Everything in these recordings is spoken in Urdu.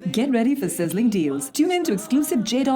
Get ready for sizzling deals. Tune in to exclusive J.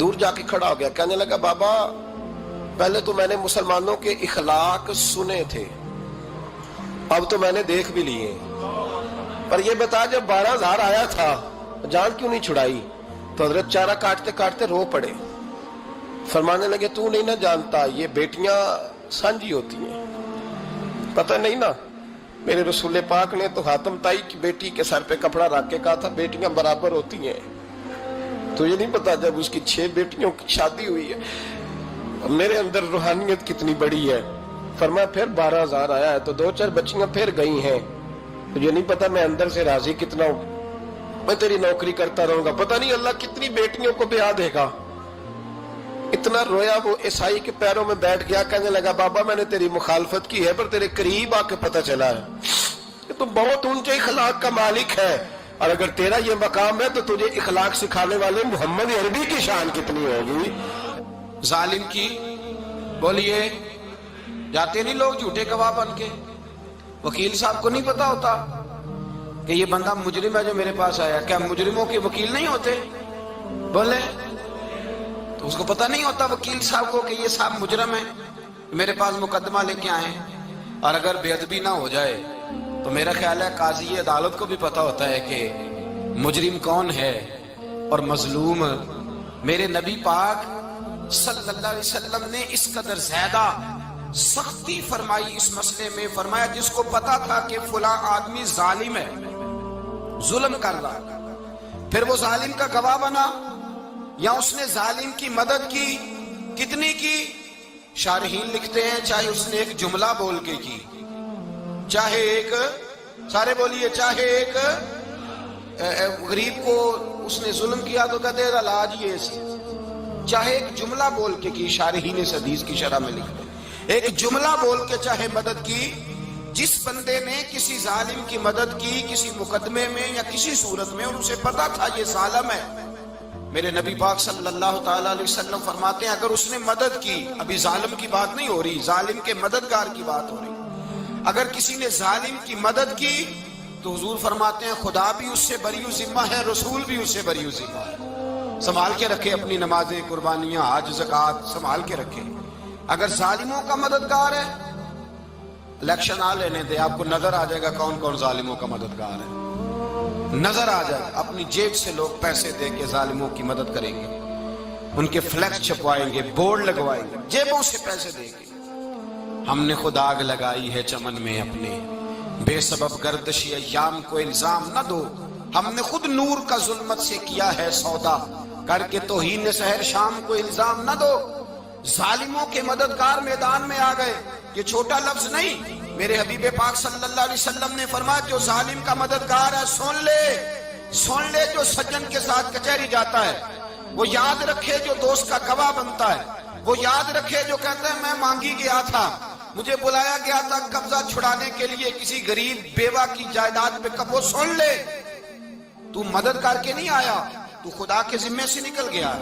دور جا کے کھڑا ہو گیا, کہنے لگا بابا پہلے تو میں نے مسلمانوں کے اخلاق سنے تھے, اب تو میں نے دیکھ بھی لیے, پر یہ بتا جب 12,000 آیا تھا جان کیوں نہیں چھڑائی؟ تو حضرت چارہ کاٹتے کاٹتے رو پڑے, فرمانے لگے تو نہیں نہ جانتا یہ بیٹیاں سانجھی ہوتی ہیں, پتہ نہیں نا, میرے رسول پاک نے تو حاتم تائی کی بیٹی کے سر پہ کپڑا رکھ کے کہا تھا بیٹیاں برابر ہوتی ہیں, تو یہ نہیں پتا جب اس کی 6 بیٹیوں کی شادی ہوئی ہے میرے اندر روحانیت کتنی بڑی ہے. فرمایا پھر 12,000 آیا ہے تو 2-4 بچیاں پھر گئی ہیں, تو یہ نہیں پتا میں اندر سے راضی کتنا ہوں, میں تیری نوکری کرتا رہوں گا, پتہ نہیں اللہ کتنی بیٹیوں کو بیاہ دے گا. اتنا رویا وہ عیسائی کے پیروں میں بیٹھ گیا, کہنے لگا بابا میں نے تیری مخالفت کی ہے پر تیرے قریب آ کے پتہ چلا ہے کہ تو بہت اونچے اخلاق کا مالک ہے, اور اگر تیرا یہ مقام ہے تو تجھے اخلاق سکھانے والے محمد عربی کی شان کتنی ہوگی. ظالم کی بولیے جاتے نہیں لوگ جھوٹے گواہ بن کے, وکیل صاحب کو نہیں پتا ہوتا کہ یہ بندہ مجرم ہے جو میرے پاس آیا, کیا مجرموں کے وکیل نہیں ہوتے؟ بولے تو اس کو پتہ نہیں ہوتا وکیل صاحب کو کہ یہ صاحب مجرم ہے, میرے پاس مقدمہ لے کے آئے, اور اگر بے ادبی نہ ہو جائے تو میرا خیال ہے قاضی عدالت کو بھی پتا ہوتا ہے کہ مجرم کون ہے اور مظلوم. میرے نبی پاک صلی اللہ علیہ وسلم نے اس قدر زیادہ سختی فرمائی اس مسئلے میں, فرمایا جس کو پتا تھا کہ فلاں آدمی ظالم ہے, ظلم کر رہا, پھر وہ ظالم کا گواہ بنا یا اس نے ظالم کی مدد کی, کتنی کی؟ شارحین لکھتے ہیں چاہے اس نے ایک جملہ بول کے کی, چاہے ایک, سارے بولیے, چاہے ایک غریب کو اس نے ظلم کیا تو کہتے ہیں علاج یہ سی, چاہے ایک جملہ بول کے کی, شارحین اس حدیث کی شرح میں لکھتے ہیں ایک جملہ بول کے چاہے مدد کی. جس بندے نے کسی ظالم کی مدد کی کسی مقدمے میں یا کسی صورت میں اور اسے پتا تھا یہ ظالم ہے, میرے نبی پاک صلی اللہ تعالی علیہ وسلم فرماتے ہیں اگر اس نے مدد کی, ابھی ظالم کی بات نہیں ہو رہی, ظالم کے مددگار کی بات ہو رہی, اگر کسی نے ظالم کی مدد کی تو حضور فرماتے ہیں خدا بھی اس سے بری و ذمہ ہے, رسول بھی اس سے بری و ذمہ ہے. سنبھال کے رکھے اپنی نمازیں, قربانیاں, حج, زکوٰۃ سنبھال کے رکھے. اگر ظالموں کا مددگار ہے, الیکشن آ لینے دے, آپ کو نظر آ جائے گا کون کون ظالموں کا مددگار ہے, نظر آ جائے گا. اپنی جیب سے لوگ پیسے دے کے ظالموں کی مدد کریں گے, ان کے فلیکس چھپوائیں گے, بورڈ لگوائیں گے, جیبوں سے پیسے دیں گے. ہم نے خود آگ لگائی ہے چمن میں اپنے, بے سبب گردشی ایام کو الزام نہ دو, ہم نے خود نور کا ظلمت سے کیا ہے سودا, کر کے توہین سحر شام کو الزام نہ دو. ظالموں کے مددگار میدان میں آ گئے, یہ چھوٹا لفظ نہیں, میرے حبیب پاک صلی اللہ علیہ وسلم نے فرمایا جو ظالم کا مددگار ہے سن لے جو سجن کے ساتھ کچہری جاتا ہے, وہ یاد رکھے جو دوست کا گواہ بنتا ہے, وہ یاد رکھے جو کہتا ہے میں مانگی گیا تھا, مجھے بلایا گیا تھا قبضہ چھڑانے کے لیے کسی غریب بیوہ کی جائیداد پہ, کب وہ سن لے تو مدد کر کے نہیں آیا, تو خدا کے ذمے سے نکل گیا.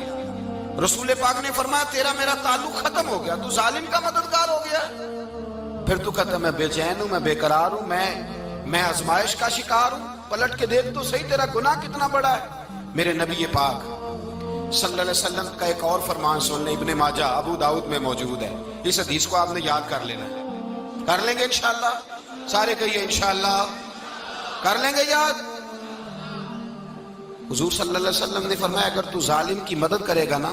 رسول پاک نے فرمایا تیرا میرا تعلق ختم ہو گیا, تو ظالم کا مددگار ہو گیا. پھر تو کہتا میں بے چین ہوں, میں بے قرار ہوں, میں آزمائش کا شکار ہوں. پلٹ کے دیکھ تو صحیح تیرا گناہ کتنا بڑا ہے. میرے نبی پاک صلی اللہ علیہ وسلم کا ایک اور فرمان سن لیں, ابن ماجہ ابو داؤد میں موجود ہے. اس حدیث کو آپ نے یاد کر لینا ہے, کر لیں گے انشاءاللہ, سارے کہیے انشاءاللہ کر لیں گے یاد. حضور صلی اللہ علیہ وسلم نے فرمایا اگر تو ظالم کی مدد کرے گا نا,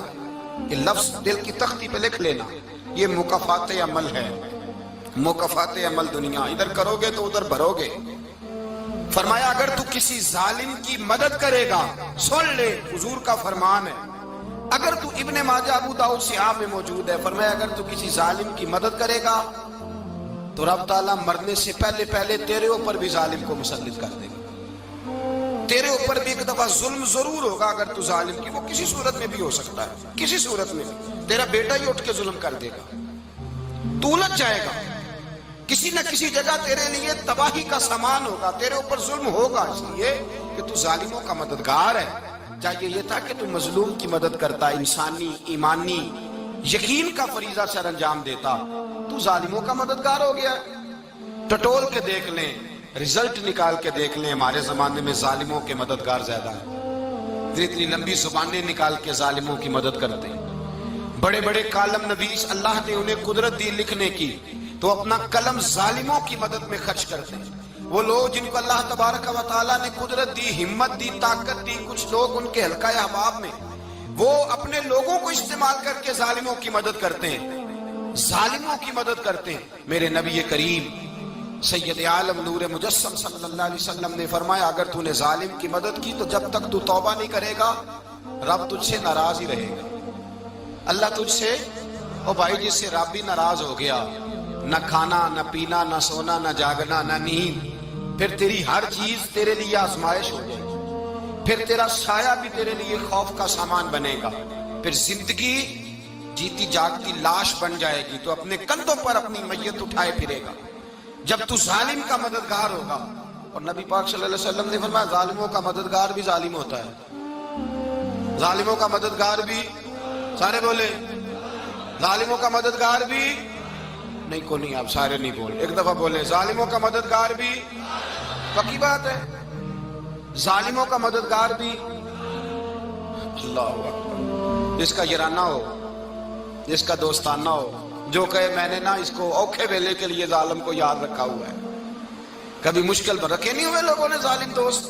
کہ لفظ دل کی تختی پہ لکھ لینا, یہ مکافات عمل ہے, مکافات عمل دنیا, ادھر کرو گے تو ادھر بھرو گے. فرمایا اگر تو کسی ظالم کی مدد کرے گا, سن لے حضور کا فرمان ہے, اگر تو ابن ماجہ ابو داؤد صحاح میں موجود ہے, فرمایا اگر تو کسی ظالم کی مدد کرے گا تو رب تعالیٰ مرنے سے پہلے پہلے تیرے اوپر بھی ظالم کو مسلط کر دے گا. تیرے اوپر بھی ایک دفعہ ظلم ضرور ہوگا اگر تو ظالم کی, وہ کسی صورت میں بھی ہو سکتا ہے, کسی صورت میں بھی تیرا بیٹا ہی اٹھ کے ظلم کر دے گا, تو الجھ جائے گا, کسی نہ کسی جگہ تیرے لیے تباہی کا سامان ہوگا, تیرے اوپر ظلم ہوگا, اس لیے کہ تو ظالموں کا مددگار ہے. چاہیے یہ تھا کہ تو مظلوم کی مدد کرتا, انسانی ایمانی یقین کا فریضہ سر انجام دیتا, تو ظالموں کا مددگار ہو گیا. ٹٹول کے دیکھ لیں, رزلٹ نکال کے دیکھ لیں, ہمارے زمانے میں ظالموں کے مددگار زیادہ ہیں. پھر اتنی لمبی زبانیں نکال کے ظالموں کی مدد کرتے ہیں. بڑے بڑے کالم نویس اللہ نے انہیں قدرت دی لکھنے کی تو اپنا قلم ظالموں کی مدد میں خرچ کرتے ہیں. وہ لوگ جن کو اللہ تبارک و تعالیٰ نے قدرت دی، ہمت دی، طاقت دی، کچھ لوگ ان کے حلقہ احباب میں وہ اپنے لوگوں کو استعمال کر کے ظالموں کی مدد کرتے ہیں، ظالموں کی مدد کرتے ہیں. میرے نبی کریم سید عالم نور مجسم صلی اللہ علیہ وسلم نے فرمایا اگر تو نے ظالم کی مدد کی تو جب تک تو توبہ نہیں کرے گا رب تجھ سے ناراض ہی رہے گا. اللہ تجھ سے، او بھائی جس سے رب بھی ناراض ہو گیا، نہ کھانا نہ پینا نہ سونا نہ جاگنا نہ نیند، پھر تیری ہر چیز تیرے لیے آزمائش ہو جائے گی، پھر تیرا سایہ بھی تیرے لیے خوف کا سامان بنے گا، پھر زندگی جیتی جاگتی لاش بن جائے گی تو اپنے کندھوں پر اپنی میت اٹھائے پھرے گا. جب تو ظالم کا مددگار ہوگا، اور نبی پاک صلی اللہ علیہ وسلم نے فرمایا ظالموں کا مددگار بھی ظالم ہوتا ہے. ظالموں کا مددگار بھی، سارے بولے ظالموں کا مددگار بھی نہیں، کو نہیں، آپ سارے نہیں بولے، ایک دفعہ بولے ظالموں کا مددگار بھی. پکی بات ہے، ظالموں کا مددگار بھی. اللہ اکبر. جس کا یارانہ ہو، جس کا دوستانہ ہو، جو کہے میں نے نا اس کو اوکھے ویلے کے لیے ظالم کو یاد رکھا ہوا ہے. کبھی مشکل پر رکھے نہیں ہوئے لوگوں نے ظالم دوست؟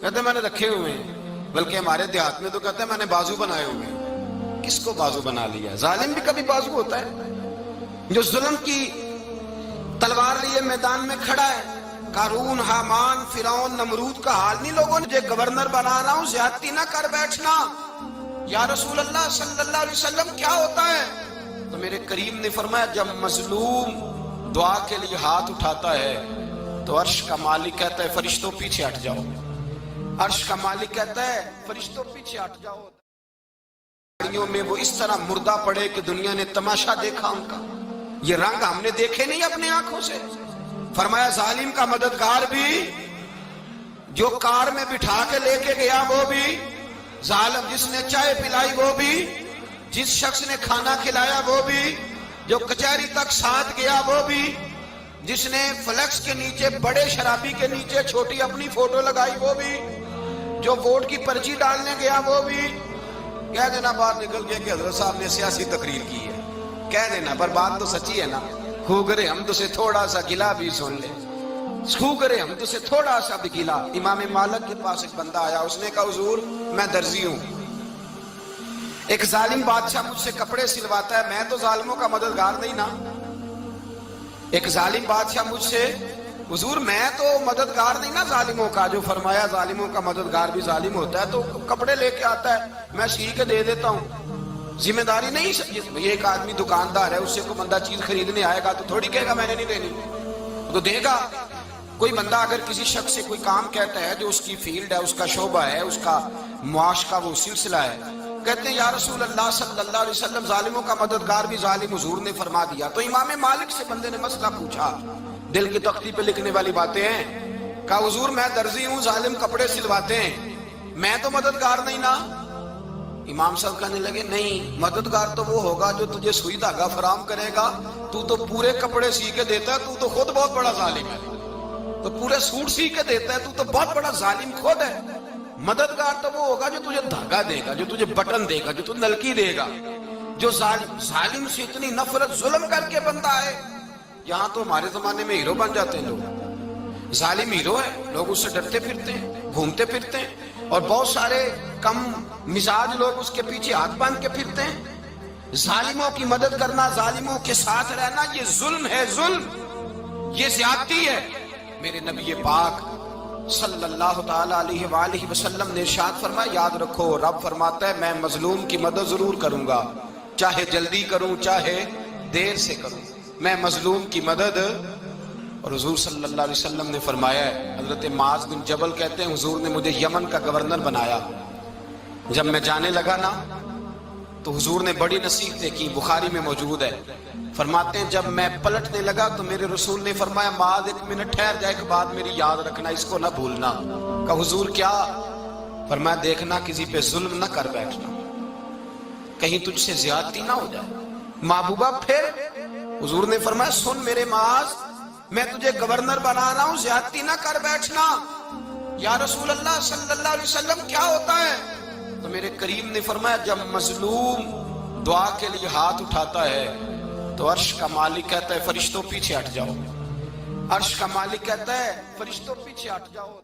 کہتے میں نے رکھے ہوئے ہیں، بلکہ ہمارے دیہات میں تو کہتے ہیں میں نے بازو بنائے ہوئے ہیں. کس کو بازو بنا لیا؟ ظالم بھی کبھی بازو ہوتا ہے. جو ظلم کی تلوار لیے میدان میں کھڑا ہے، قارون، حامان، فرعون، نمرود کا حال نہیں لوگوں نے گورنر بنا رہا ہوں زیادتی نہ کر بیٹھنا. یا رسول اللہ صلی اللہ علیہ وسلم کیا ہوتا ہے؟ تو میرے کریم نے فرمایا جب مظلوم دعا کے لیے ہاتھ اٹھاتا ہے تو عرش کا مالک کہتا ہے فرشتوں پیچھے ہٹ جاؤ. عرش کا مالک کہتا ہے فرشتوں پیچھے ہٹ جاؤ. میں وہ اس طرح مردہ پڑے کہ دنیا نے تماشا دیکھا ان کا. یہ رنگ ہم نے دیکھے نہیں اپنے آنکھوں سے. فرمایا ظالم کا مددگار بھی، جو کار میں بٹھا کے لے کے گیا وہ بھی ظالم، جس نے چائے پلائی وہ بھی، جس شخص نے کھانا کھلایا وہ بھی، جو کچہری تک ساتھ گیا وہ بھی، جس نے فلیکس کے نیچے بڑے شرابی کے نیچے چھوٹی اپنی فوٹو لگائی وہ بھی، جو ووٹ کی پرچی ڈالنے گیا وہ بھی. کہہ دینا باہر نکل کے کہ حضرت صاحب نے سیاسی تقریر کی ہے، کہہ دینا، پر بات تو سچی ہے نا. خو کرے ہم تو سے تھوڑا سا گلا بھی سن لے، خو کرے ہم تو سے تھوڑا سا بھی گلا. امام مالک کے پاس ایک بندہ آیا، اس نے کہا حضور میں درزی ہوں، ایک ظالم بادشاہ مجھ سے کپڑے سلواتا ہے، میں تو ظالموں کا مددگار نہیں نا. ایک ظالم بادشاہ مجھ سے، حضور میں تو مددگار نہیں نا ظالموں کا. جو فرمایا ظالموں کا مددگار بھی ظالم ہوتا ہے، تو کپڑے لے کے آتا ہے میں سی کے دے دیتا ہوں، ذمہ داری نہیں. یہ ایک آدمی دکاندار ہے، اس سے کوئی بندہ چیز خریدنے آئے گا تو تھوڑی کہے گا میں نے نہیں دینی، تو دے گا. کوئی بندہ اگر کسی شخص سے کوئی کام کہتا ہے جو اس کی فیلڈ ہے، اس کا شعبہ ہے، اس کا معاش کا وہ سلسلہ ہے، کہتے ہیں یا رسول اللہ صلی اللہ علیہ وسلم ظالموں کا مددگار بھی ظالم، حضور نے فرما دیا. تو امام مالک سے بندے نے مسئلہ پوچھا، دل کی تختی پہ لکھنے والی باتیں ہیں. کہا حضور میں درزی ہوں، ظالم کپڑے سلواتے ہیں، میں تو مددگار نہیں نا. امام صاحب کہنے لگے نہیں، مددگار تو وہ ہوگا جو تجھے سوئی دھاگا فراہم کرے گا. تو تو پورے کپڑے سی کے دیتا ہے، تو خود بہت بڑا ظالم ہے. تو پورے سوٹ سی کے دیتا ہے، تو بہت بڑا ظالم خود ہے. مددگار تو وہ ہوگا جو تجھے دھاگا دے گا، جو تجھے بٹن دے گا، جو تجھے نلکی دے گا. جو ظالم سے اتنی نفرت ظلم کر کے بندہ ہے. یہاں تو ہمارے زمانے میں ہیرو بن جاتے ہیں لوگ. ظالم ہیرو ہے، لوگ اس سے ڈرتے پھرتے ہیں، گھومتے پھرتے ہیں، اور بہت سارے کم مزاج لوگ اس کے پیچھے ہاتھ باندھ کے پھرتے ہیں. ظالموں کی مدد کرنا، ظالموں کے ساتھ رہنا، یہ ظلم ہے، ظلم، یہ زیادتی ہے. میرے نبی پاک صلی اللہ تعالی علیہ وآلہ وسلم نے ارشاد فرمایا یاد رکھو رب فرماتا ہے میں مظلوم کی مدد ضرور کروں گا، چاہے جلدی کروں چاہے دیر سے کروں، میں مظلوم کی مدد. اور حضور صلی اللہ علیہ وسلم نے فرمایا ہے، حضرت معاذ بن جبل کہتے ہیں حضور نے مجھے یمن کا گورنر بنایا. جب میں جانے لگا نا تو حضور نے بڑی نصیحتیں کی، بخاری میں موجود ہے. فرماتے ہیں جب میں پلٹنے لگا تو میرے رسول نے فرمایا معاذ ایک منٹ ٹھہر جا، ایک بات میری یاد رکھنا، اس کو نہ بھولنا. کہا حضور کیا؟ فرمایا دیکھنا کسی پہ ظلم نہ کر بیٹھنا، کہیں تجھ سے زیادتی نہ ہو جائے. محبوبہ پھر حضور نے فرمایا سن میرے معاذ، میں تجھے گورنر بنا رہا ہوں، زیادتی نہ کر بیٹھنا. یا رسول اللہ صلی اللہ علیہ وسلم کیا ہوتا ہے؟ تو میرے کریم نے فرمایا جب مظلوم دعا کے لیے ہاتھ اٹھاتا ہے تو عرش کا مالک کہتا ہے فرشتوں پیچھے ہٹ جاؤ. عرش کا مالک کہتا ہے فرشتوں پیچھے ہٹ جاؤ.